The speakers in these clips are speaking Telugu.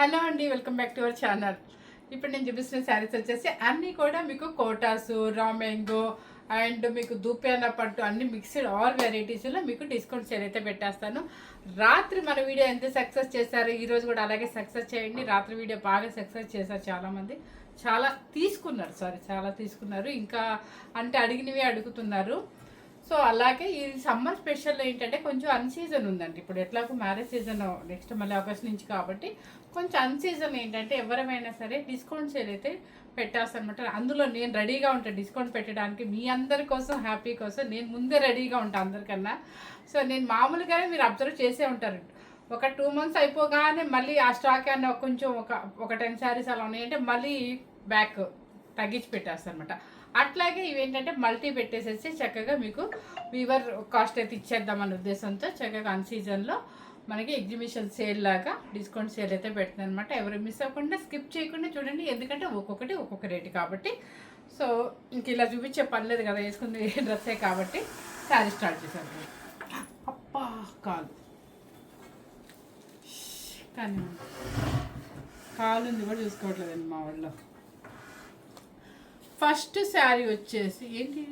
హలో అండి, welcome back to our channel. ఇప్పుడు నేను చూపిస్తున్న శారీస్ వచ్చేసి అన్నీ కూడా మీకు కోటాసు, రా మ్యాంగో అండ్ మీకు దూపియానా పట్టు అన్ని మిక్స్డ్ ఆల్ వెరైటీస్లో మీకు డిస్కౌంట్ సేల్ అయితే పెట్టేస్తాను. రాత్రి మన వీడియో ఎంత సక్సెస్ చేశారు, ఈరోజు కూడా అలాగే సక్సెస్ చేయండి. రాత్రి వీడియో బాగా సక్సెస్ చేశారు, చాలామంది చాలా తీసుకున్నారు. ఇంకా అంటే అడిగినవి అడుగుతున్నారు. సో అలాగే ఈ సమ్మర్ స్పెషల్ ఏంటంటే కొంచెం అన్సీజన్ ఉందండి. ఇప్పుడు ఎట్లాగో మ్యారేజ్ సీజన్ నెక్స్ట్ మళ్ళీ ఆగస్ట్ నుంచి కాబట్టి కొంచెం అన్సీజన్ ఏంటంటే ఎవరైనా సరే డిస్కౌంట్ సేల్ అయితే పెట్టేస్తానమాట. అందులో నేను రెడీగా ఉంటాను డిస్కౌంట్ పెట్టడానికి. మీ అందరి కోసం హ్యాపీ కోసం నేను ముందే రెడీగా ఉంటాను అందరికన్నా. సో నేను మామూలుగానే మీరు అబ్జర్వ్ చేసే ఉంటారు, ఒక 2 months అయిపోగానే మళ్ళీ ఆ స్టాక్ అన్న కొంచెం ఒక 10 శారీస్ అలా ఉన్నాయంటే మళ్ళీ బ్యాక్ తగ్గించి పెట్టేస్తాను అనమాట. అట్లాగే ఇవేంటంటే మల్టీ పెట్టేసేసి చక్కగా మీకు వీవర్ కాస్ట్ అయితే ఇచ్చేద్దామన్న ఉద్దేశంతో చక్కగా అన్ సీజన్లో మనకి ఎగ్జిబిషన్ సేల్ లాగా డిస్కౌంట్ సేల్ అయితే పెడుతుంది అనమాట. ఎవరు మిస్ అవ్వకుండా స్కిప్ చేయకుండా చూడండి, ఎందుకంటే ఒక్కొక్క రేటు కాబట్టి. సో ఇంక ఇలా చూపించే పర్లేదు కదా, వేసుకుంది డ్రెస్సే కాబట్టి శారీ స్టార్ట్ చేశాను. అప్పా కాలు కానీ కాలు ఉంది కూడా చూసుకోవట్లేదండి మా వాళ్ళు. ఫస్ట్ శారీ వచ్చేసి ఏంటి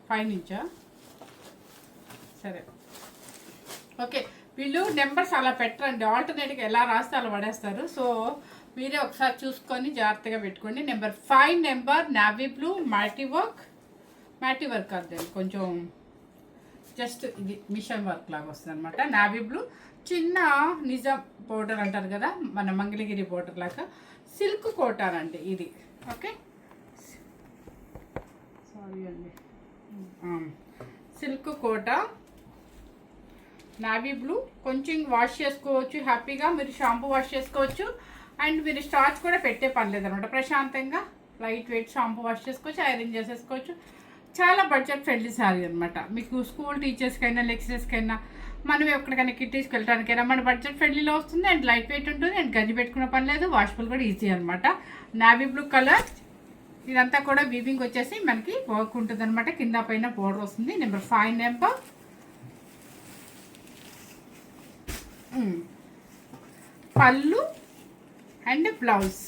పైనుంచా, సరే ఓకే. వీళ్ళు నెంబర్స్ అలా పెట్టరండి, ఆల్టర్నేట్గా ఎలా రాస్తే అలా పడేస్తారు. సో మీరే ఒకసారి చూసుకొని జాగ్రత్తగా పెట్టుకోండి. Number 5 number navy blue మ్యాటీ work కాదు, కొంచెం జస్ట్ ఇది మిషన్ వర్క్ లాగా వస్తుంది అనమాట. నావీ బ్లూ చిన్న నిజాం బోర్డర్ అంటారు కదా, మన మంగళగిరి బోర్డర్ లాగా సిల్క్ కోటాన్ అండి ఇది. ఓకే సారీ అండి, సిల్క్ కోటా నావీ బ్లూ. కొంచెం వాష్ చేసుకోవచ్చు హ్యాపీగా, మీరు షాంపూ వాష్ చేసుకోవచ్చు. అండ్ మీరు స్టార్చ్ కూడా పెట్టే పని లేదనమాట, ప్రశాంతంగా లైట్ వెయిట్ షాంపూ వాష్ చేసుకోవచ్చు, ఐరన్ చేసేసుకోవచ్చు. చాలా బడ్జెట్ ఫ్రెండ్లీ శారీ అనమాట. మీకు స్కూల్ టీచర్స్కైనా లెక్చరర్స్కైనా మనం ఎక్కడికైనా కిట్టీస్కి వెళ్ళడానికైనా మన బడ్జెట్ ఫ్రెండ్లీలో వస్తుంది. అండ్ లైట్ వెయిట్ ఉంటుంది, అండ్ గంజి పెట్టుకునే పని లేదు, వాషబుల్ కూడా ఈజీ అనమాట. నావీ బ్లూ కలర్, ఇదంతా కూడా వీవింగ్ వచ్చేసి మనకి వర్క్ ఉంటుంది అనమాట. కింద పైన బోర్డర్ వస్తుంది. నెంబర్ 5 నెంబర్ పళ్ళు అండ్ బ్లౌజ్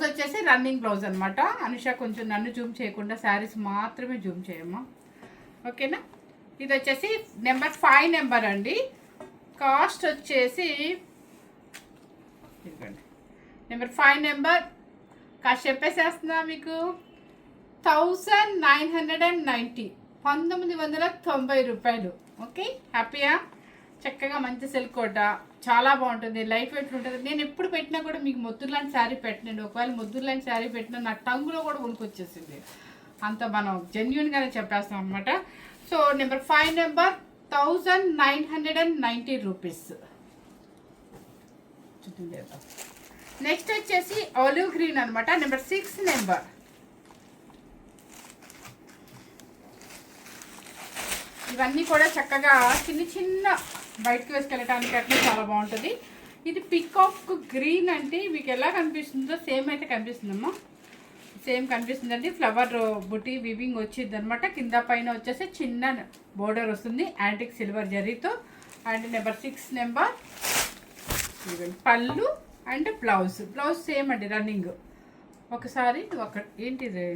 వచ్చేసి రన్నింగ్ బ్లౌజ్ అనమాట. అనుష కొంచెం నన్ను జూమ్ చేయకుండా శారీస్ మాత్రమే జూమ్ చేయమ్మా, ఓకేనా. ఇది వచ్చేసి నెంబర్ 5 నెంబర్ అండి. కాస్ట్ వచ్చేసి నెంబర్ 5 నెంబర్ కాస్ట్ చెప్పేసేస్తున్నా మీకు 1990 1990 రూపాయలు. ఓకే, హ్యాపీయా. చక్కగా మంచి సిల్క్ కోట, చాలా బాగుంటుంది, లైట్ వెయిట్ ఉంటుంది. నేను ఎప్పుడు పెట్టినా కూడా మీకు మొద్దురు లాంటి శారీ పెట్టినండి. ఒకవేళ మొద్దురు లాంటి శారీ పెట్టినా నా టంగులో కూడా ఉనికొచ్చేసింది, అంత మనం జెన్యున్గానే చెప్పేస్తాం అనమాట. So number 5 number 1990 rupees. Next వచ్చేసి ఆలివ్ గ్రీన్ అనమాట. నెంబర్ 6 నెంబర్ ఇవన్నీ కూడా చక్కగా చిన్న బయటకు వేసుకెళ్ళటానికి అట్లా చాలా బాగుంటుంది. ఇది పికాక్ గ్రీన్ అంటే మీకు ఎలా కనిపిస్తుందో సేమ్ అయితే కనిపిస్తుందమ్మా, సేమ్ కనిపిస్తుందండి. ఫ్లవర్ బుటీ వివింగ్ వచ్చింది అనమాట. కింద పైన వచ్చేసి చిన్న బోర్డర్ వస్తుంది యాంటిక్ సిల్వర్ జరీతో. అండ్ నెంబర్ 6 నెంబర్ పళ్ళు అండ్ బ్లౌజ్ సేమ్ అండి, రన్నింగ్. ఒకసారి ఏంటిది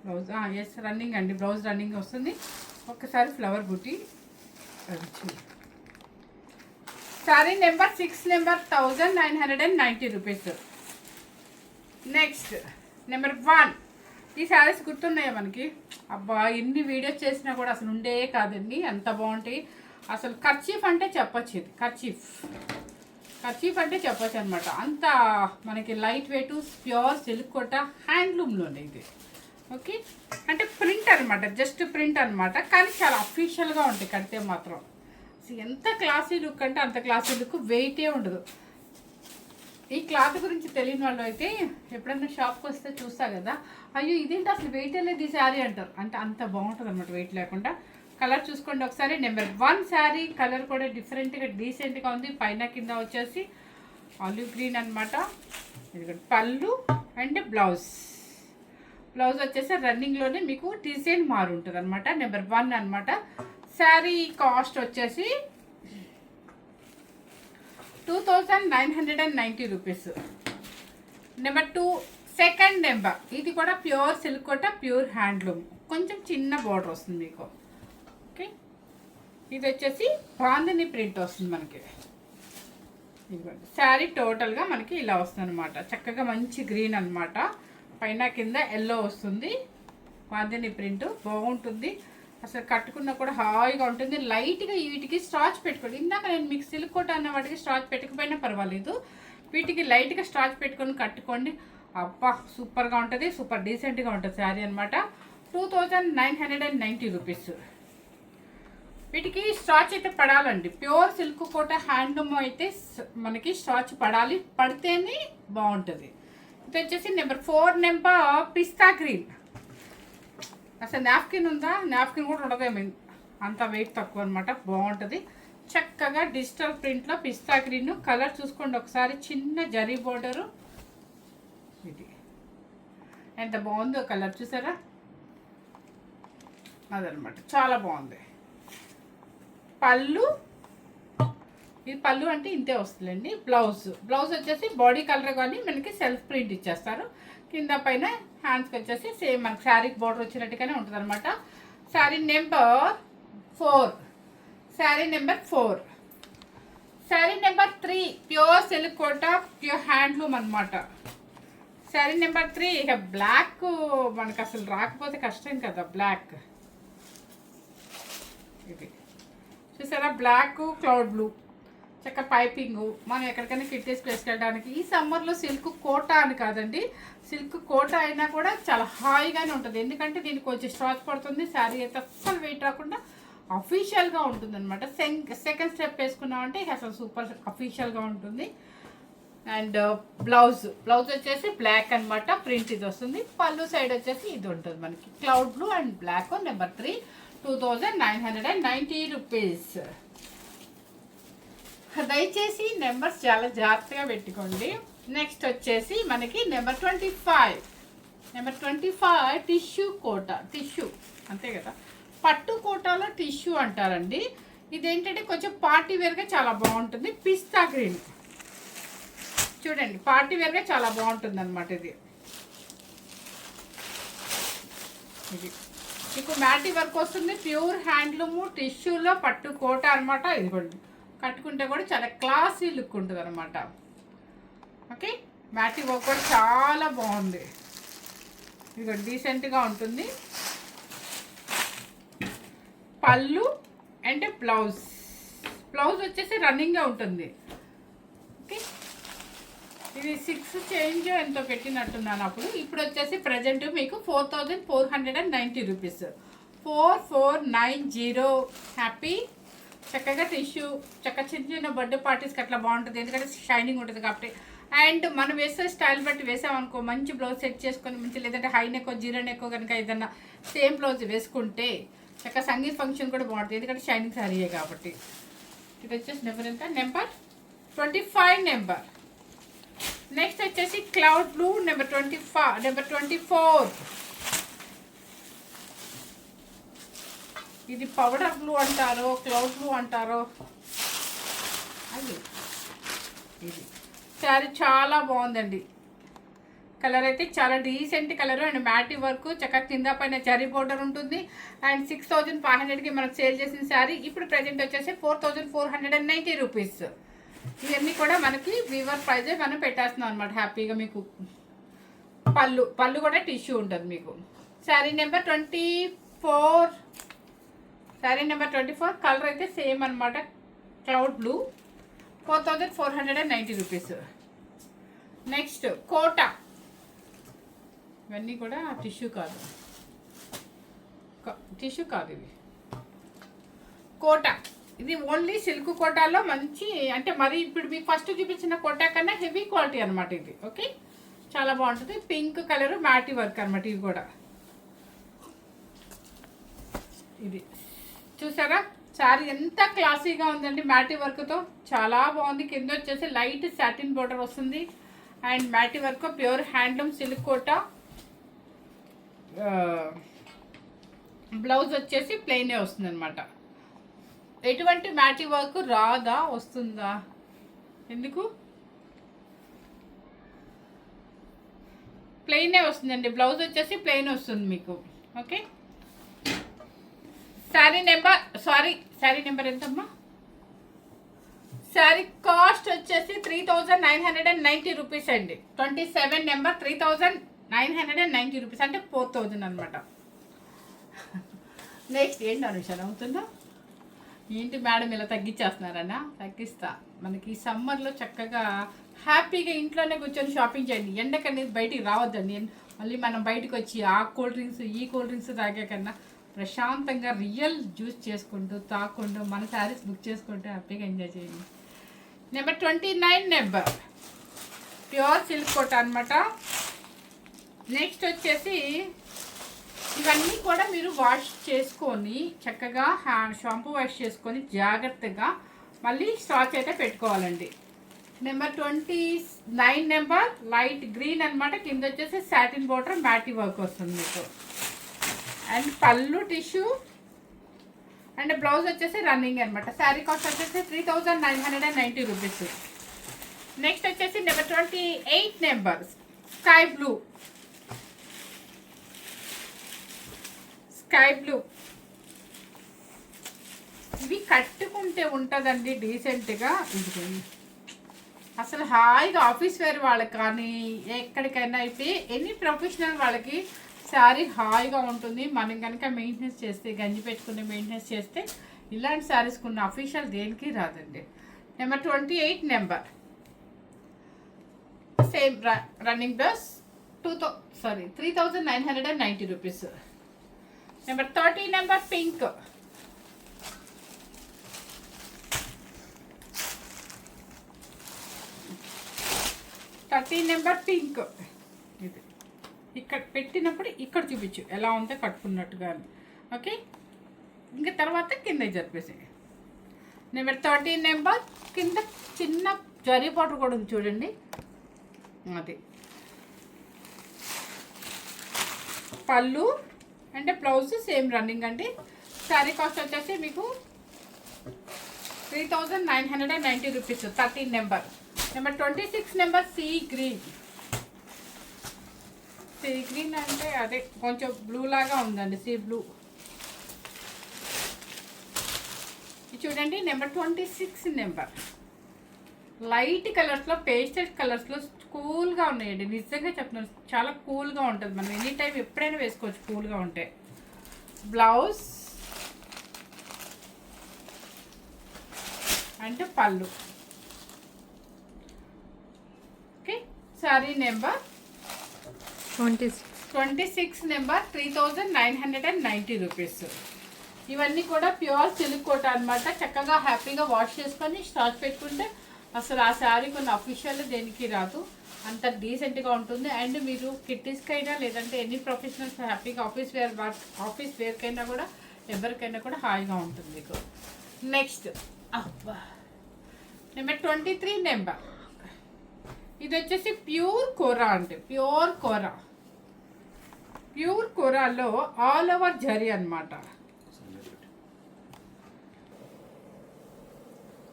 బ్లౌజ్, ఎస్ రన్నింగ్ అండి, బ్లౌజ్ రన్నింగ్ వస్తుంది. ఒకసారి ఫ్లవర్ బుటీ sorry. Number 6 number 1990 rupees. Next number 1. ఈ శారీస్ గుర్తున్నాయా మనకి? అబ్బా ఎన్ని వీడియోస్ చేసినా కూడా అసలు ఉండే కాదండి, అంత బాగుంటాయి అసలు. కర్చీఫ్ అంటే చెప్పచ్చు, ఇది కర్చీఫ్ అంటే చెప్పచ్చు అనమాట. అంత మనకి లైట్ వెయిట్ ప్యూర్ సిల్క్ కోట హ్యాండ్లూమ్లోనే ఇది. ఓకే, అంటే ప్రింట్ అనమాట, జస్ట్ ప్రింట్ అనమాట, కానీ చాలా అఫీషియల్గా ఉంటాయి కడితే మాత్రం. ఎంత క్లాసీ లుక్ అంటే అంత క్లాసీ లుక్, వెయిటే ఉండదు. ఈ క్లాత్ గురించి తెలియని వాళ్ళు అయితే ఎప్పుడైనా షాప్కి వస్తే చూస్తా కదా, అయ్యో ఇదేంటి అసలు వెయిట్ లేదు ఈ శారీ అంటారు. అంటే అంత బాగుంటుంది అనమాట వెయిట్ లేకుండా. కలర్ చూసుకోండి ఒకసారి. నెంబర్ 1 శారీ కలర్ కూడా డిఫరెంట్గా డీసెంట్గా ఉంది. పైన కింద వచ్చేసి ఆలివ్ గ్రీన్ అనమాట. పళ్ళు అండ్ బ్లౌజ్ వచ్చేసి రన్నింగ్లోనే మీకు డిజైన్ మారుంటుంది అనమాట. నెంబర్ 1 అనమాట. శారీ కాస్ట్ వచ్చేసి 2990 రూపీస్. నెంబర్ 2 సెకండ్ నెంబర్, ఇది కూడా pure silk Kota, pure handloom, కొంచెం చిన్న బార్డర్ వస్తుంది మీకు. ఓకే, ఇది వచ్చేసి బాందిని ప్రింట్ వస్తుంది మనకి. ఇదిగోండి శారీ టోటల్గా మనకి ఇలా వస్తుంది అనమాట. చక్కగా మంచి గ్రీన్ అనమాట, పైన కింద ఎల్లో వస్తుంది. బాందిని ప్రింట్ బాగుంటుంది, అసలు కట్టుకున్నా కూడా హాయిగా ఉంటుంది. లైట్గా వీటికి స్టార్చ్ పెట్టుకోండి. ఇందాక నేను మీకు సిల్క్ కోట అన్న వాటికి స్టార్చ్ పెట్టుకుపోయినా పర్వాలేదు, వీటికి లైట్గా స్టార్చ్ పెట్టుకొని కట్టుకోండి. అబ్బా సూపర్గా ఉంటుంది, సూపర్ డీసెంట్గా ఉంటుంది శారీ అనమాట. 2990 రూపీస్. వీటికి స్టార్చ్ అయితే పడాలండి. ప్యూర్ సిల్క్ కోట హ్యాండ్లూమ్ అయితే మనకి స్టార్చ్ పడాలి, పడితేనే బాగుంటుంది. ఇది వచ్చేసి నెంబర్ 4 నెంబర్ పిస్తా గ్రీన్. అసలు నాప్కిన్ ఉందా, నాప్కిన్ కూడా ఉండదేమో, అంత వెయిట్ తక్కువ అనమాట, బాగుంటుంది. చక్కగా డిజిటల్ ప్రింట్లో పిస్తా గ్రీన్ కలర్ చూసుకోండి ఒకసారి, చిన్న జరీ బోర్డరు. ఇది ఎంత బాగుందో కలర్ చూసారా, అదనమాట చాలా బాగుంది. పళ్ళు, ఇది పళ్ళు అంటే ఇంతే వస్తుందండి. బ్లౌజ్ వచ్చేసి బాడీ కలర్ కానీ మనకి సెల్ఫ్ ప్రింట్ ఇచ్చేస్తారు. కింద పైన హ్యాండ్స్కి వచ్చేసి సేమ్ మనకి శారీకి బార్డర్ వచ్చినట్టుగానే ఉంటుంది అనమాట. Sari number 4. Sari number 4. Sari number 3 pure silk Kota, pure handloom అనమాట. Sari number 3. ఇక బ్లాక్ మనకు అసలు రాకపోతే కష్టం కదా, బ్లాక్. ఇది చూసారా, బ్లాక్ క్లౌడ్ బ్లూ, చక్క పైపింగ్, మనం ఎక్కడికైనా కిట్టేసి వేసుకెళ్ళడానికి. ఈ సమ్మర్లో సిల్క్ కోట అని కాదండి, సిల్క్ కోట అయినా కూడా చాలా హాయిగానే ఉంటుంది, ఎందుకంటే దీనికి కొంచెం స్టార్చ్ పడుతుంది. శారీ అయితే అస్సలు వెయిట్ రాకుండా అఫీషియల్గా ఉంటుంది అనమాట. సెకండ్ స్టెప్ వేసుకున్నామంటే అసలు సూపర్ అఫీషియల్గా ఉంటుంది. అండ్ బ్లౌజ్ వచ్చేసి బ్లాక్ అనమాట, ప్రింట్ ఇది వస్తుంది. పళ్ళు సైడ్ వచ్చేసి ఇది ఉంటుంది మనకి, cloud blue and black. Number 3 2990 rupees. దయచేసి నెంబర్స్ చాలా జాగ్రత్తగా పెట్టుకోండి. నెక్స్ట్ వచ్చేసి మనకి number 25. Number 25 tissue Kota, tissue అంతే కదా, పట్టు కోటాలో టిష్యూ అంటారండి. ఇదేంటంటే కొంచెం పార్టీ వేర్గా చాలా బాగుంటుంది. పిస్తా గ్రీన్ చూడండి, పార్టీ వేర్గా చాలా బాగుంటుంది అనమాట. ఇది మీకు మ్యాటీ వర్క్ వస్తుంది, ప్యూర్ హ్యాండ్లూము టిష్యూలో పట్టు కోట అనమాట. ఇదిగోండి కట్టుకుంటే కూడా చాలా క్లాసీ లుక్ ఉంటుంది అనమాట. ఓకే, మ్యాటీ వర్క్ కూడా చాలా బాగుంది, ఇదిగో డీసెంట్గా ఉంటుంది. పళ్ళు అండ్ బ్లౌజ్ వచ్చేసి రన్నింగ్గా ఉంటుంది. ఓకే, ఇది 6 చేంజ్ ఎంతో పెట్టినట్టున్నాను అప్పుడు. ఇప్పుడు వచ్చేసి ప్రజెంట్ మీకు 4490 రూపీస్. 4490 హ్యాపీ. చక్కగా టిష్యూ, చిన్న చిన్న బర్త్డే పార్టీస్కి అట్లా బాగుంటుంది, ఎందుకంటే షైనింగ్ ఉంటుంది కాబట్టి. అండ్ మనం వేసే స్టైల్ బట్టి వేసామనుకో, మంచి బ్లౌజ్ సెట్ చేసుకొని మంచి, లేదంటే హై నెక్ జీరో నెక్ కనుక ఏదన్నా సేమ్ బ్లౌజ్ వేసుకుంటే చక్కగా సంగీత్ ఫంక్షన్ కూడా బాగుంటుంది, ఎందుకంటే షైనింగ్ శారీయే కాబట్టి. ఇది వచ్చేసి నెంబర్ ఎంత, నెంబర్ 25 నెంబర్. నెక్స్ట్ వచ్చేసి క్లౌడ్ బ్లూ నెంబర్ 24. ఇది పౌడర్ బ్లూ అంటారో క్లౌడ్ బ్లూ అంటారో అది. ఇది శారీ చాలా బాగుందండి, కలర్ అయితే చాలా decent colour and matty work, చక్కగా కింద పైన జరీ బోర్డర్ ఉంటుంది. అండ్ 6500కి మనకు సేల్ చేసిన శారీ ఇప్పుడు ప్రజెంట్ వచ్చేసి 4490 రూపీస్. ఇవన్నీ కూడా మనకి వీవర్ ప్రైజే మనం పెట్టేస్తున్నాం అనమాట హ్యాపీగా. మీకు పళ్ళు కూడా టిష్యూ ఉంటుంది మీకు. Sari number 24. Sari number 24 colour అయితే సేమ్ అనమాట, క్లౌడ్ బ్లూ. 4490 రూపీస్. నెక్స్ట్ కోట, ఇవన్నీ కూడా టిష్యూ కాదు, ఇవి కోట. ఇది ఓన్లీ సిల్క్ కోటాలో మంచి, అంటే మరి ఇప్పుడు మీకు ఫస్ట్ చూపించిన కోటా కన్నా హెవీ క్వాలిటీ అనమాట ఇది. ఓకే, చాలా బాగుంటుంది. పింక్ కలర్ మ్యాటీ వర్క్ అనమాట. ఇది కూడా ఇది చూసారా, శారీ ఎంత క్లాసీగా ఉందండి మ్యాటీ వర్క్తో, చాలా బాగుంది. కింద వచ్చేసి లైట్ సాటిన్ బోర్డర్ వస్తుంది and matty work, pure handloom silk Kota. Blouse వచ్చేసి ప్లెయినే వస్తుంది అనమాట. ఎటువంటి మ్యాటీ వర్క్ రాదా, వస్తుందా ఎందుకు ప్లెయినే వస్తుందండి, బ్లౌజ్ వచ్చేసి ప్లెయిన్ వస్తుంది మీకు. ఓకే, శారీ నెంబర్ ఎంతమ్మా? శారీ కాస్ట్ వచ్చేసి 3990 రూపీస్ అండి. 27 నెంబర్ 3990 రూపీస్, అంటే 4000 అనమాట. నెక్స్ట్ ఏంటి అనుషాన్ అవుతుందా? ఏంటి మేడం ఇలా తగ్గించేస్తున్నారన్నా? తగ్గిస్తా. మనకి ఈ సమ్మర్లో చక్కగా హ్యాపీగా ఇంట్లోనే కూర్చొని షాపింగ్ చేయండి. ఎండకనేది బయటికి రావద్దండి. మళ్ళీ మనం బయటకు వచ్చి ఆ కూల్ డ్రింక్స్ ఈ కూల్ డ్రింక్స్ తాగే కన్నా ప్రశాంతంగా రియల్ జ్యూస్ చేసుకుంటూ తాకుంటూ మన శారీస్ బుక్ చేసుకుంటూ హ్యాపీగా ఎంజాయ్ చేయండి. నెంబర్ 29 నెంబర్ ప్యూర్ సిల్క్ కోట అనమాట. నెక్స్ట్ వచ్చేసి ఇవన్నీ కూడా మీరు వాష్ చేసుకొని చక్కగా షాంపూ వాష్ చేసుకొని జాగ్రత్తగా మళ్ళీ స్టాక్ అయితే పెట్టుకోవాలండి. నెంబర్ 29 నెంబర్ లైట్ గ్రీన్ అనమాట. కింద వచ్చేసి సాటిన్ బోర్డర్ మ్యాటీ వర్క్ వస్తుంది మీకు. అండ్ పళ్ళు టిష్యూ అండ్ బ్లౌజ్ వచ్చేసి రన్నింగ్ అనమాట. శారీ కాస్ట్ వచ్చేసి 3990 రూపీస్. నెక్స్ట్ వచ్చేసి నెంబర్ 28 నెంబర్ స్కై బ్లూ. ఇవి కట్టుకుంటే ఉంటుందండి డీసెంట్గా. ఇది అసలు హాయిగా ఆఫీస్ వేర్ వాళ్ళకి కానీ ఎక్కడికైనా అయితే ఎనీ ప్రొఫెషనల్ వాళ్ళకి శారీ హాయిగా ఉంటుంది. మనం కనుక మెయింటెనెన్స్ చేస్తే, గంజి పెట్టుకుని మెయింటెనెన్స్ చేస్తే ఇలాంటి శారీస్ కొన్ని అఫీషియల్ దేనికి రాదండి. Number 28 number same running blouse 3990 rupees. Number 30 number pink. Number pink. ఇది ఇక్కడ పెట్టినప్పుడు ఇక్కడ చూపించు ఎలా ఉందో కట్టుకున్నట్టుగా. ఓకే, ఇంకా తర్వాత కింద జరిపేసి. నెంబర్ 30 నెంబర్ కింద చిన్న జరీ బార్డర్ కూడా ఉంది చూడండి. అది పళ్ళు అంటే బ్లౌజ్ సేమ్ రన్నింగ్ అండి. శారీ కాస్ట్ వచ్చేసి మీకు 3990 rupees. 30 number. Number 26 number sea green. Sea green అంటే అదే కొంచెం బ్లూ లాగా ఉందండి, సీ బ్లూ. చూడండి నెంబర్ 26 నెంబర్ లైట్ కలర్స్లో, పేస్టల్ కలర్స్లో కూల్గా ఉన్నాయండి. నిజంగా చెప్తున్నాను, చాలా కూల్గా ఉంటుంది. మనం ఎనీ టైం ఎప్పుడైనా వేసుకోవచ్చు కూల్గా ఉంటే. బ్లౌజ్ అంటే పళ్ళు. Okay, sari number 26 number 3990 rupees. ఇవన్నీ కూడా ప్యూర్ సిల్క్ కోట అనమాట. చక్కగా హ్యాపీగా వాష్ చేసుకొని స్టాక్ పెట్టుకుంటే అసలు ఆ శారీ కొన్ని అఫీషియల్ దేనికి రాదు, అంత డీసెంట్గా ఉంటుంది. అండ్ మీరు కిట్టీస్కైనా లేదంటే ఎన్ని ప్రొఫెషనల్స్ హ్యాపీగా ఆఫీస్ వేర్కైనా కూడా ఎవరికైనా కూడా హాయిగా ఉంటుంది మీకు. Next number 23 number. ఇది వచ్చేసి ప్యూర్ కోరా అంటే ప్యూర్ కోరాలో ఆల్ ఓవర్ జరీ అనమాట.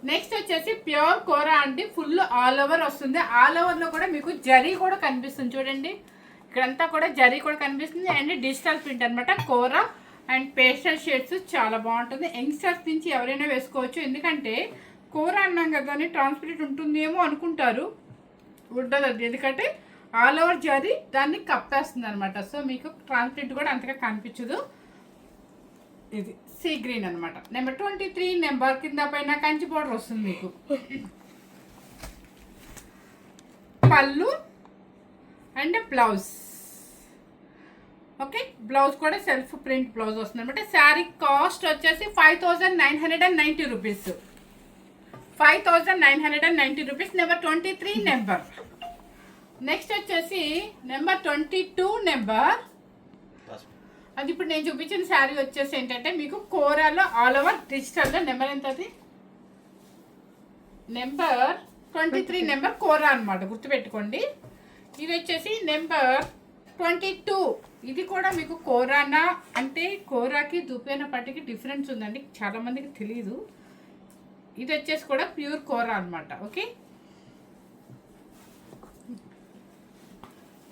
నెక్స్ట్ వచ్చేసి ప్యూర్ కోరా అంటే ఫుల్ ఆల్ ఓవర్ వస్తుంది. ఆల్ ఓవర్లో కూడా మీకు జరీ కూడా కనిపిస్తుంది చూడండి. ఇక్కడంతా కూడా జరీ కూడా కనిపిస్తుంది. అండ్ డిజిటల్ ప్రింట్ అనమాట. కోరా అండ్ పేస్టల్ షేడ్స్ చాలా బాగుంటుంది. యంగ్స్టర్స్ నుంచి ఎవరైనా వేసుకోవచ్చు. ఎందుకంటే కోరా అన్నాం కదా అని ట్రాన్స్పరెంట్ ఉంటుందేమో అనుకుంటారు, ఉండదండి. ఎందుకంటే ఆల్ ఓవర్ జరీ దాన్ని కప్పేస్తుంది అనమాట. సో మీకు ట్రాన్స్పరెంట్ కూడా అంతగా కనిపించదు. ఇది సీ గ్రీన్ అనమాట. నెంబర్ 23 నెంబర్ కింద పైన కంచి బోర్డర్ వస్తుంది మీకు. పళ్ళు అండ్ బ్లౌజ్. ఓకే, బ్లౌజ్ కూడా సెల్ఫ్ ప్రింట్ బ్లౌజ్ వస్తుంది అనమాట. శారీ కాస్ట్ వచ్చేసి 5990 rupees. 5990 rupees. Number 23 number. Next వచ్చేసి నెంబర్ 22 నెంబర్. అది ఇప్పుడు నేను చూపించిన శారీ వచ్చేసి ఏంటంటే మీకు కోరాలో ఆల్ ఓవర్ డిజిటల్లో. నెంబర్ ఎంత? అది నెంబర్ 23 నెంబర్ కోరా అనమాట, గుర్తుపెట్టుకోండి. ఇది వచ్చేసి నెంబర్ 22. ఇది కూడా మీకు కోరానా అంటే కోరాకి దుపేన పట్టికి డిఫరెన్స్ ఉందండి, చాలామందికి తెలీదు. ఇది వచ్చేసి కూడా ప్యూర్ కోరా అనమాట. ఓకే,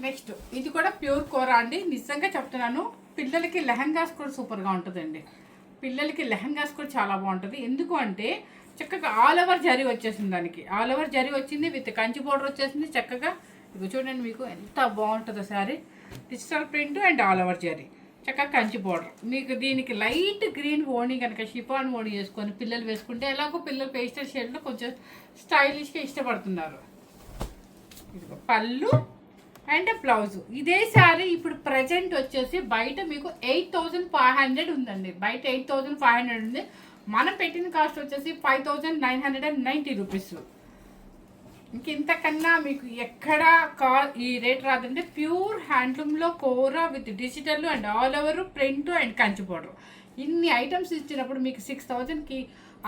నెక్స్ట్ ఇది కూడా ప్యూర్ కోరా అండి. నిజంగా చెప్తున్నాను, పిల్లలకి లెహంగాస్ కూడా సూపర్గా ఉంటుందండి. పిల్లలకి లెహంగాస్ కూడా చాలా బాగుంటుంది. ఎందుకు అంటే చక్కగా ఆల్ ఓవర్ జరీ వచ్చేసింది, దానికి ఆల్ ఓవర్ జరీ వచ్చింది, విత్ కంచి బోర్డర్ వచ్చేసింది. చక్కగా ఇది చూడండి, మీకు ఎంత బాగుంటుందో sari. Digital print and all over zari, చక్కగా కంచి బోర్డర్. మీకు దీనికి లైట్ గ్రీన్ ఓణి కనుక షిఫాన్ ఓణి చేసుకొని పిల్లలు వేసుకుంటే, ఎలాగో పిల్లలు పేస్టల్ షేడ్లో కొంచెం స్టైలిష్గా ఇష్టపడుతున్నారు. ఇదిగో పళ్ళు అండ్ బ్లౌజ్. ఇదే శారీ ఇప్పుడు ప్రజెంట్ వచ్చేసి బయట మీకు 8500 ఉందండి. బయట 8500 ఉంది. మనం పెట్టిన కాస్ట్ వచ్చేసి 5990 రూపీస్. ఇంతకన్నా మీకు ఎక్కడ ఈ రేట్ రాదంటే ప్యూర్ హ్యాండ్లూమ్లో kora with digital and all over print and Kanchi border. ఇన్ని ఐటమ్స్ ఇచ్చినప్పుడు మీకు 6000కి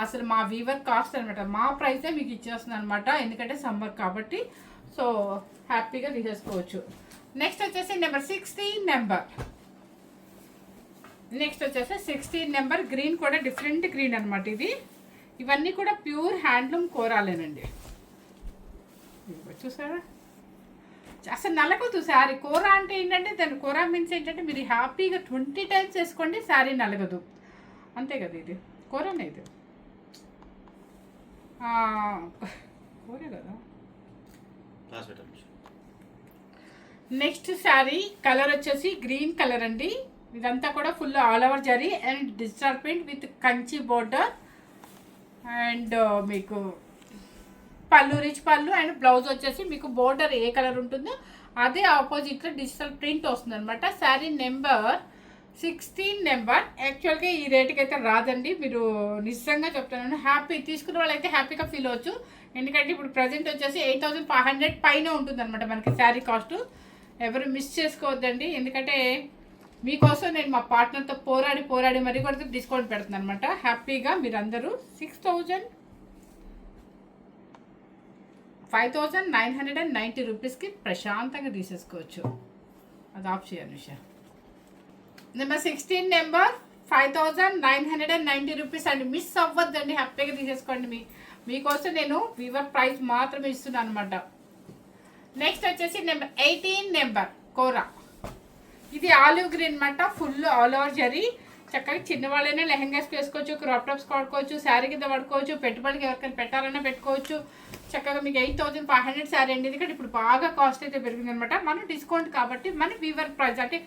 అసలు మా వీవర్ కాస్ట్ అనమాట, మా ప్రైసే మీకు ఇచ్చేస్తుంది అనమాట. ఎందుకంటే సమ్మర్ కాబట్టి సో హ్యాపీగా తీసేసుకోవచ్చు. నెక్స్ట్ వచ్చేసి నెంబర్ 16 నెంబర్ గ్రీన్ కూడా డిఫరెంట్ గ్రీన్ అనమాట ఇది. ఇవన్నీ కూడా ప్యూర్ హ్యాండ్లూమ్ కోరాలేనండి. చూసారా, అసలు నలగదు శారీ. కోరా అంటే ఏంటంటే, దాని కోరా మీన్స్ ఏంటంటే మీరు హ్యాపీగా 20 టైమ్స్ వేసుకోండి, శారీ నలగదు. అంతే కదా, ఇది కోరానే, ఇది కోరే కదా. నెక్స్ట్ శారీ కలర్ వచ్చేసి గ్రీన్ కలర్ అండి. ఇదంతా కూడా full all over zari and digital print with Kanchi border and మీకు పళ్ళు, రిచ్ పళ్ళు అండ్ బ్లౌజ్ వచ్చేసి మీకు బోర్డర్ ఏ కలర్ ఉంటుందో అదే ఆపోజిట్లో డిజిటల్ ప్రింట్ వస్తుంది అనమాట. శారీ నెంబర్ 16 యాక్చువల్గా ఈ రేటుకి అయితే రాదండి. మీరు నిజంగా చెప్తున్నాను, హ్యాపీ తీసుకున్న వాళ్ళైతే హ్యాపీగా ఫీల్ అవ్వచ్చు. ఎందుకంటే ఇప్పుడు ప్రజెంట్ వచ్చేసి 8500 పైన ఉంటుంది అనమాట మనకి శారీ కాస్ట్. ఎవరు మిస్ చేసుకోవద్దండి, ఎందుకంటే మీకోసం నేను మా పార్ట్నర్తో పోరాడి మరీ కూడా డిస్కౌంట్ పెడుతున్నాను అనమాట. హ్యాపీగా మీరందరూ 5990 రూపీస్కి ప్రశాంతంగా తీసేసుకోవచ్చు. అది ఆఫ్ చేయాలి విషయం. నెంబర్ 16 5990 రూపీస్ అండి. మిస్ అవ్వద్దండి, హ్యాపీగా తీసేసుకోండి. మీకోసం నేను వీవర్ ప్రైస్ మాత్రమే ఇస్తున్నాను అనమాట. నెక్స్ట్ వచ్చేసి నెంబర్ 18 కోరా. ఇది ఆలివ్ గ్రీన్ అనమాట. Full all over zari. చక్కగా చిన్నవాళ్ళైనా లెహంగాస్కి వేసుకోవచ్చు, క్రాప్ టాప్స్ వాడుకోవచ్చు, శారీ కింద పడుకోవచ్చు, పెట్టుబడికి ఎవరికైనా పెట్టాలన్నా పెట్టుకోవచ్చు. చక్కగా మీకు 8500 శారీ అండి. ఎందుకంటే ఇప్పుడు బాగా కాస్ట్ అయితే పెరిగింది అనమాట. మన డిస్కౌంట్ కాబట్టి మన వీవర్ ప్రైస్ అంటే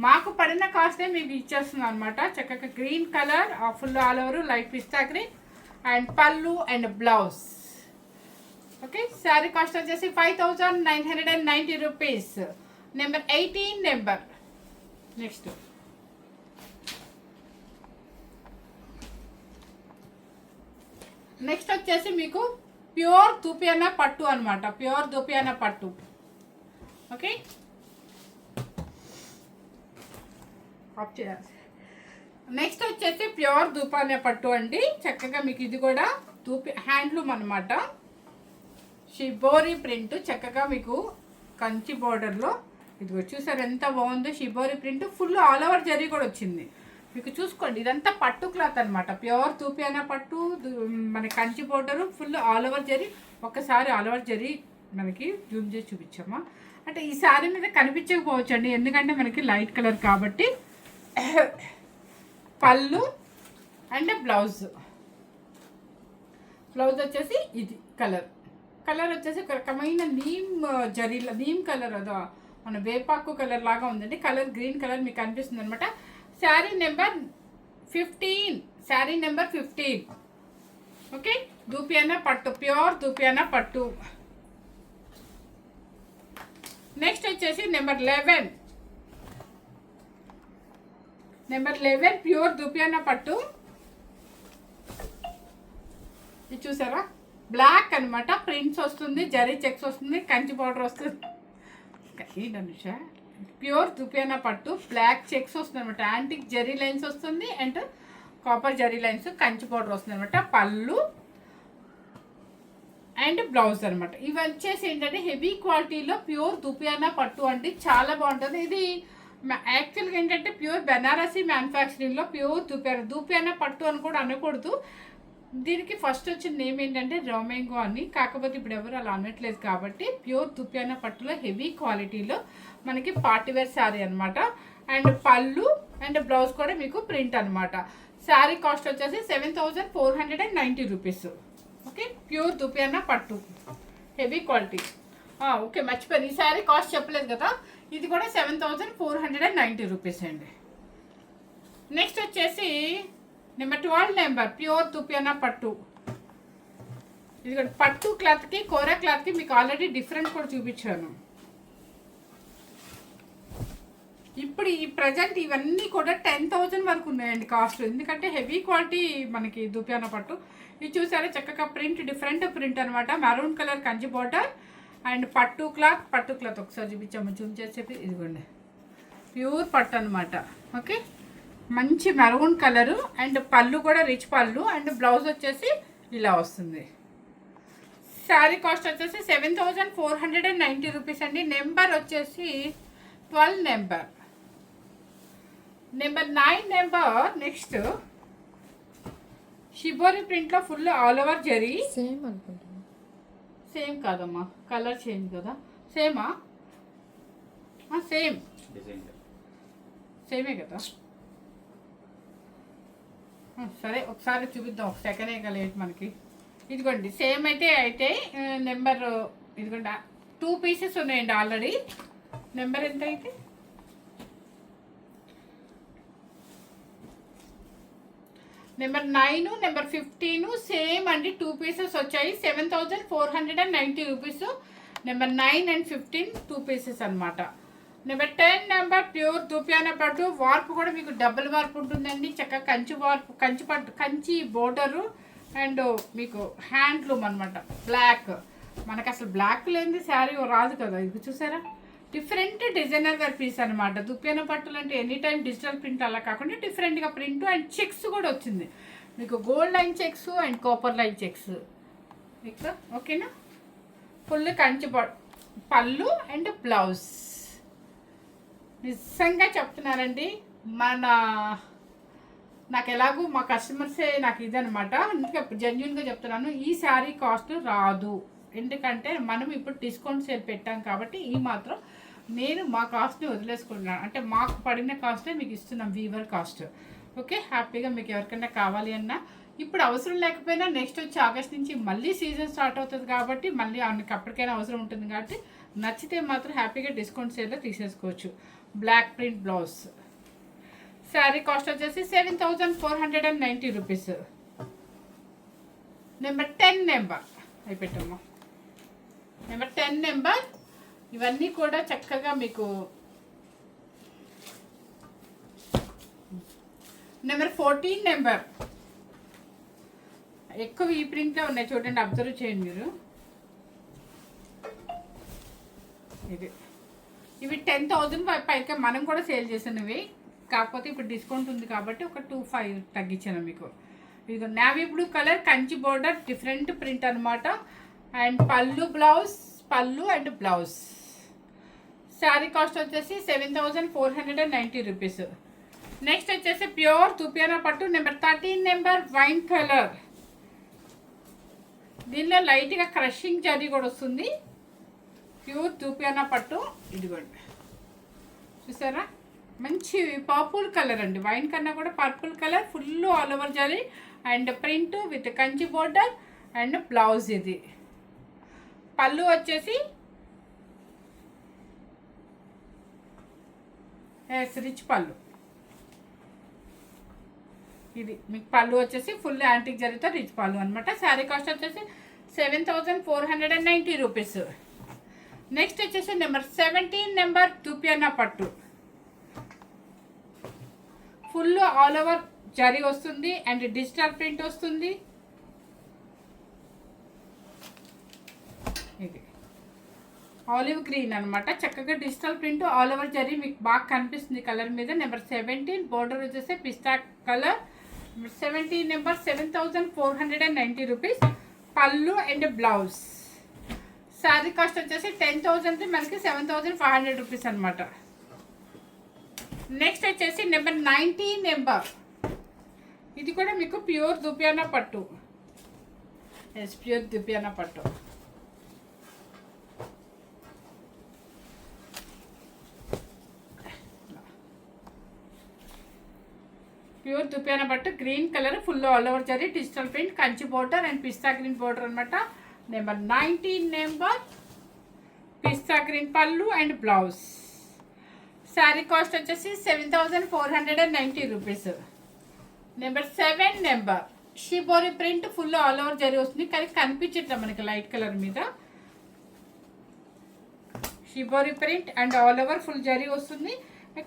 మాకు పడిన కాస్టే మీకు ఇచ్చేస్తున్నాం అనమాట. చక్కగా green colour full all over light pista green and పళ్ళు and blouse. Okay, sari cost వచ్చేసి 5990 రూపీస్. నెంబర్ 18 నెక్స్ట్ వచ్చేసి మీకు ప్యూర్ దూపియానా పట్టు అనమాట. ప్యూర్ దూపియానా పట్టు. ఓకే, నెక్స్ట్ వచ్చేసి ప్యూర్ దూపానే పట్టు అండి. చక్కగా మీకు ఇది కూడా హ్యాండ్లూమ్ అనమాట. షిబోరి ప్రింట్ చక్కగా మీకు కంచి బోర్డర్లో ఇదిగో చూసారు ఎంత బాగుందో. Shibori print full all over zari కూడా వచ్చింది. మీకు చూసుకోండి, ఇదంతా పట్టు క్లాత్ అనమాట. ప్యూర్ దూపియానా పట్టు, మన Kanchi border full all over zari. ఒక్కసారి ఆల్ ఓవర్ జరీ మనకి జూమ్ చేసి చూపించామా అంటే ఈ శారీ మీద కనిపించకపోవచ్చు అండి, ఎందుకంటే మనకి లైట్ కలర్ కాబట్టి. పళ్ళు అండ్ బ్లౌజ్ వచ్చేసి ఇది కలర్ వచ్చేసి ఒక రకమైన నీమ్ కలర్, అదో మన వేపాకు కలర్ లాగా ఉందండి. కలర్ గ్రీన్ కలర్ మీకు కనిపిస్తుంది అనమాట. Sari number 15. ఓకే, దూపియానా పట్టు, ప్యూర్ దూపియానా పట్టు. నెక్స్ట్ వచ్చేసి నెంబర్ 11 ప్యూర్ దూపియానా పట్టు. ఇది చూసారా, బ్లాక్ అనమాట. ప్రింట్స్ వస్తుంది, జరీ చెక్స్ వస్తుంది, కంచి బార్డర్ వస్తుంది. అనుష ప్యూర్ దుపియానా పట్టు, బ్లాక్ చెక్స్ వస్తుంది అనమాట. యాంటిక్ జరీ లైన్స్ వస్తుంది and copper zari lines, Kanchi border వస్తుంది అనమాట. పళ్ళు అండ్ బ్లౌజ్ అనమాట. ఇవి వచ్చేసి ఏంటంటే హెవీ క్వాలిటీలో ప్యూర్ దుపియానా పట్టు అండి, చాలా బాగుంటుంది. ఇది యాక్చువల్గా ఏంటంటే ప్యూర్ బెనారసీ మ్యానుఫ్యాక్చరింగ్లో ప్యూర్ దూపియానా పట్టు అని కూడా అనకూడదు. దీనికి ఫస్ట్ వచ్చిన నేమ్ ఏంటంటే రోమెంగో అని, కాకపోతే ఇప్పుడు ఎవరు అలా అనట్లేదు కాబట్టి ప్యూర్ దుప్యానా పట్టులో హెవీ క్వాలిటీలో మనకి పార్టీవేర్ శారీ అనమాట. అండ్ పళ్ళు అండ్ బ్లౌజ్ కూడా మీకు ప్రింట్ అనమాట. శారీ కాస్ట్ వచ్చేసి 7490 రూపీస్. ఓకే, ప్యూర్ దుప్యానా పట్టు హెవీ క్వాలిటీ. ఓకే, మర్చిపోయింది, ఈ శారీ కాస్ట్ చెప్పలేదు కదా, ఇది కూడా 7490 రూపీస్ అండి. నెక్స్ట్ వచ్చేసి నెంబర్ 12 నెంబర్ ప్యూర్ దుప్యానా పట్టు. ఇది పట్టు క్లాత్కి కోరా క్లాత్కి మీకు ఆల్రెడీ డిఫరెంట్ కూడా చూపించాను. ఇప్పుడు ఈ ప్రజెంట్ ఇవన్నీ కూడా 10,000 వరకు ఉన్నాయండి కాస్ట్, ఎందుకంటే హెవీ క్వాలిటీ మనకి దుప్యానా పట్టు. ఇది చూసారా చక్కగా ప్రింట్, డిఫరెంట్ ప్రింట్ అనమాట. Maroon colour Kanchi border and పట్టు క్లాత్ ఒకసారి చూపించాము, జూమ్ చేసేది. ఇదిగోండి ప్యూర్ పట్టు అనమాట. ఓకే, మంచి మెరూన్ కలరు అండ్ పళ్ళు కూడా రిచ్ పళ్ళు అండ్ బ్లౌజ్ వచ్చేసి ఇలా వస్తుంది. శారీ కాస్ట్ వచ్చేసి 7490 రూపీస్ అండి. నెంబర్ వచ్చేసి 12 number. Number 9 number next shibori ప్రింట్లో full all over zari. Same అనుకుంటున్నా, సేమ్ కాదమ్మా, కలర్ చేంజ్ కదా. సేమా? సేమే కదా. సరే ఒకసారి చూపిద్దాం, ఒక సెకండ్ లేట్ మనకి. ఇదిగోండి సేమ్ అయితే నెంబర్ ఇదిగోండి 2 పీసెస్ ఉన్నాయండి ఆల్రెడీ. నెంబర్ ఎంత అయితే నెంబర్ 9 నెంబర్ 15 సేమ్ అండి, 2 పీసెస్ వచ్చాయి. 7490 రూపీస్. నెంబర్ 9 అండ్ 15 2 పీసెస్ అనమాట. నెంబర్ 10 నెంబర్ ప్యూర్ దుప్యానా పట్టు. వార్పు కూడా మీకు డబుల్ వార్పు ఉంటుందండి. చక్కగా కంచి వార్పు, కంచి బోర్డరు అండ్ మీకు హ్యాండ్లూమ్ అనమాట. బ్లాక్, మనకు అసలు బ్లాక్ లేనిది శారీ రాదు కదా. ఇది చూసారా డిఫరెంట్ డిజైనర్ వేర్ పీస్ అనమాట. దుప్యానా పట్టులు అంటే ఎనీ టైం డిజిటల్ ప్రింట్ అలా కాకుండా డిఫరెంట్గా ప్రింట్ అండ్ చెక్స్ కూడా వచ్చింది మీకు. Gold line checks and copper line checks ఇక్కడ. ఓకేనా, ఫుల్ కంచి పళ్ళు అండ్ బ్లౌజ్. నిజంగా చెప్తున్నానండి, నాకు ఎలాగూ మా కస్టమర్సే నాకు ఇదనమాట, అందుకే జెన్యున్గా చెప్తున్నాను. ఈ శారీ కాస్ట్ రాదు, ఎందుకంటే మనం ఇప్పుడు డిస్కౌంట్ సేల్ పెట్టాం కాబట్టి ఈ మాత్రం నేను మా కాస్ట్ని వదిలేసుకుంటున్నాను. అంటే మాకు పడిన కాస్టే మీకు ఇస్తున్నాం, వీవర్ కాస్ట్. ఓకే, హ్యాపీగా మీకు ఎవరికైనా కావాలి అన్నా ఇప్పుడు అవసరం లేకపోయినా నెక్స్ట్ వచ్చి ఆగస్ట్ నుంచి మళ్ళీ సీజన్ స్టార్ట్ అవుతుంది కాబట్టి మళ్ళీ ఆయనకి అప్పటికైనా అవసరం ఉంటుంది కాబట్టి నచ్చితే మాత్రం హ్యాపీగా డిస్కౌంట్ సేల్లో తీసేసుకోవచ్చు. Black print blouse. Sari cost వచ్చేసి 7490 రూపీస్. నెంబర్ 10 నెంబర్ అయిపెట్టమ్మా. నెంబర్ 10 నెంబర్ ఇవన్నీ కూడా చక్కగా మీకు. నెంబర్ 14 నెంబర్ ఎక్కువ ఈ ప్రింట్లో ఉన్నాయి చూడండి, అబ్జర్వ్ చేయండి మీరు. ఇది ఇవి 10,000 పైగా మనం కూడా సేల్ చేసినవి, కాకపోతే ఇప్పుడు డిస్కౌంట్ ఉంది కాబట్టి ఒక 2,500 తగ్గించాను మీకు. ఇది navy blue colour Kanchi border different print అనమాట. అండ్ పళ్ళు అండ్ బ్లౌజ్. శారీ కాస్ట్ వచ్చేసి 7490 రూపీస్. నెక్స్ట్ వచ్చేసి ప్యూర్ దుప్యానా పట్టు. Number 13 number wine colour. దీనిలో లైట్గా క్రషింగ్ జరీ కూడా వస్తుంది. ప్యూర్ దుప్యానా పట్టు. ఇదిగోండి చూసారా, మంచి పర్పుల్ కలర్ అండి, వైన్ కన్నా కూడా purple colour, full all over zari and print with Kanchi border and blouse. ఇది పళ్ళు వచ్చేసి రిచ్ పళ్ళు. ఇది మీకు పళ్ళు వచ్చేసి ఫుల్ యాంటిక్ జరీతో రిచ్ పళ్ళు అనమాట. శారీ కాస్ట్ వచ్చేసి 7490 రూపీస్. నెక్స్ట్ వచ్చేసి నెంబర్ 17 నెంబర్ దుప్యానా పట్టు. ఫుల్ ఆల్ ఓవర్ జరీ వస్తుంది అండ్ డిజిటల్ ప్రింట్ వస్తుంది. ఇది ఆలివ్ గ్రీన్ అనమాట, చక్కగా digital print all over zari మీకు బాగా కనిపిస్తుంది కలర్ మీద. నెంబర్ 17 బోర్డర్ వచ్చేసి పిస్తా కలర్. 17 number 7490 rupees. పళ్ళు అండ్ బ్లౌజ్. శారీ కాస్ట్ వచ్చేసి 10,000 మనకి 7,500 రూపీస్ అనమాట. నెక్స్ట్ వచ్చేసి నెంబర్ 19 నెంబర్. ఇది కూడా మీకు ప్యూర్ దుప్యానా పట్టు. ఎస్ ప్యూర్ దుపియానా పట్టు. ప్యూర్ దుపియానా పట్టు green colour full all over zari digital print Kanchi border and pista green border అనమాట. నెంబర్ 19 నెంబర్ పిస్తా గ్రీన్ పళ్ళు అండ్ బ్లౌజ్. శారీ కాస్ట్ వచ్చేసి 7490 rupees. Number 7 number shibori print full all over zari వస్తుంది కానీ కనిపించట్లే మనకి లైట్ కలర్ మీద. Shibori print and all over full zari వస్తుంది.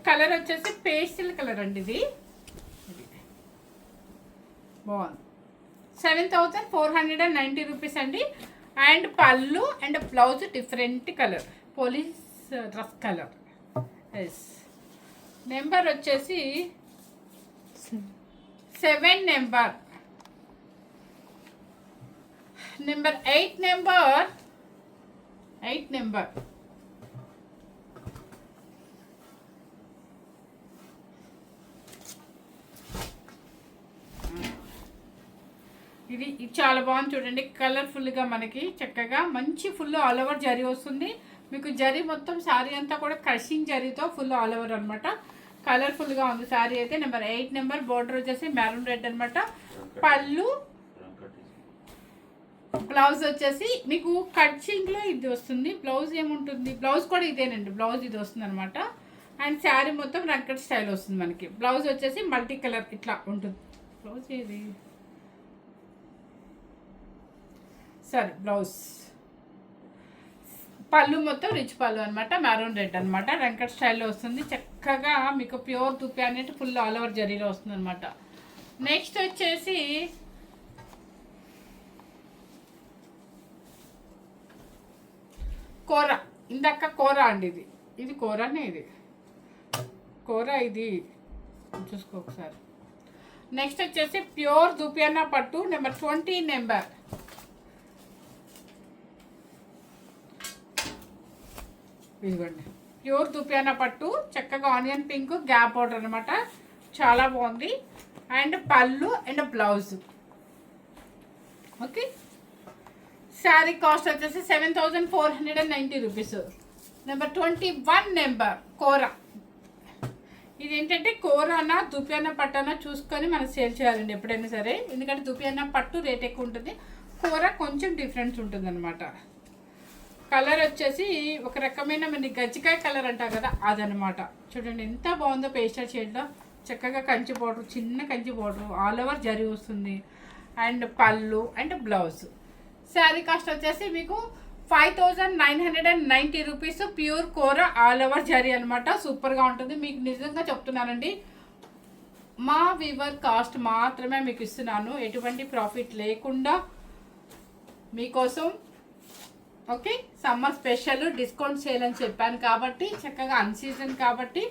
కలర్ వచ్చేసి పేస్టల్ కలర్ అండి. ఇది బాగుంది. 7490 రూపీస్ అండి. అండ్ పళ్ళు and blouse different colour police dress colour. Yes number వచ్చేసి 7 నెంబర్. Number 8 number. ఇది చాలా బాగుంది చూడండి. కలర్ఫుల్గా మనకి చక్కగా మంచి ఫుల్ ఆల్ ఓవర్ జరీ వస్తుంది. మీకు జరీ మొత్తం శారీ అంతా కూడా క్రషింగ్ జరీతో ఫుల్ ఆల్ ఓవర్ అనమాట. కలర్ఫుల్గా ఉంది శారీ అయితే. Number 8 number. బోర్డర్ వచ్చేసి మెరూన్ రెడ్ అనమాట. పళ్ళు బ్లౌజ్ వచ్చేసి మీకు కట్చింగ్లో ఇది వస్తుంది. బ్లౌజ్ ఏముంటుంది, బ్లౌజ్ కూడా ఇదేనండి. బ్లౌజ్ ఇది వస్తుంది అనమాట. అండ్ శారీ మొత్తం రంకట్ స్టైల్ వస్తుంది మనకి. బ్లౌజ్ వచ్చేసి మల్టీ కలర్ ఇట్లా ఉంటుంది. బ్లౌజ్ ఏది సరే బ్లౌజ్. పళ్ళు మొత్తం రిచ్ పళ్ళు అనమాట. మెరూన్ రెడ్ అనమాట. రంకట్ స్టైల్లో వస్తుంది. చక్కగా మీకు ప్యూర్ దుప్పి అనేది ఫుల్ ఆల్ ఓవర్ జరీలో వస్తుంది అనమాట. నెక్స్ట్ వచ్చేసి కూర. ఇందాక కూర అండి. ఇది కూరనే. ఇది కూర. ఇది చూసుకో ఒకసారి. నెక్స్ట్ వచ్చేసి ప్యూర్ దుపియానా పట్టు నెంబర్ 20 నెంబర్. ఇదిగోండి ప్యూర్ దుపియానా పట్టు చక్కగా ఆనియన్ పింక్ గ్యాప్ బోర్డర్ అనమాట. చాలా బాగుంది. అండ్ పళ్ళు and blouse. Okay. Sari cost వచ్చేసి 7490 రూపీస్. నెంబర్ 21 నెంబర్ కూర. ఇది ఏంటంటే కూరనా దుపియానా పట్టనా చూసుకొని మనం సేల్ చేయాలండి ఎప్పుడైనా సరే. ఎందుకంటే దుపియానా పట్టు రేట్ ఎక్కువ ఉంటుంది, కూర కొంచెం డిఫరెన్స్ ఉంటుంది అనమాట. కలర్ వచ్చేసి ఒక రకమైన మన గజ్జికాయ కలర్ అంటారు కదా అదనమాట. చూడండి ఎంత బాగుందో పేస్టల్ షేడ్లో. చక్కగా కంచి బోర్డర్, చిన్న Kanchi border, all over zari వస్తుంది. అండ్ పళ్ళు అండ్ బ్లౌజ్. శారీ కాస్ట్ వచ్చేసి మీకు 5990 రూపీస్. ప్యూర్ కూర ఆల్ ఓవర్ జరీ అనమాట. సూపర్గా ఉంటుంది. మీకు నిజంగా చెప్తున్నానండి, మా వీవర్ కాస్ట్ మాత్రమే మీకు ఇస్తున్నాను, ఎటువంటి ప్రాఫిట్ లేకుండా మీకోసం. Okay. Summer special discount sale అని చెప్పాను కాబట్టి, చక్కగా అన్సీజన్ కాబట్టి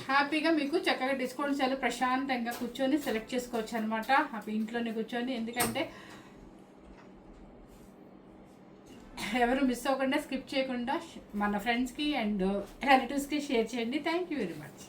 హ్యాపీగా మీకు చక్కగా డిస్కౌంట్ సేల్ ప్రశాంతంగా కూర్చొని సెలెక్ట్ చేసుకోవచ్చు అనమాట. హ్యాపీ ఇంట్లోనే కూర్చొని. ఎందుకంటే ఎవరు మిస్ అవ్వకుండా స్కిప్ చేయకుండా మన ఫ్రెండ్స్కి అండ్ రిలేటివ్స్కి షేర్ చేయండి. Thank you very much.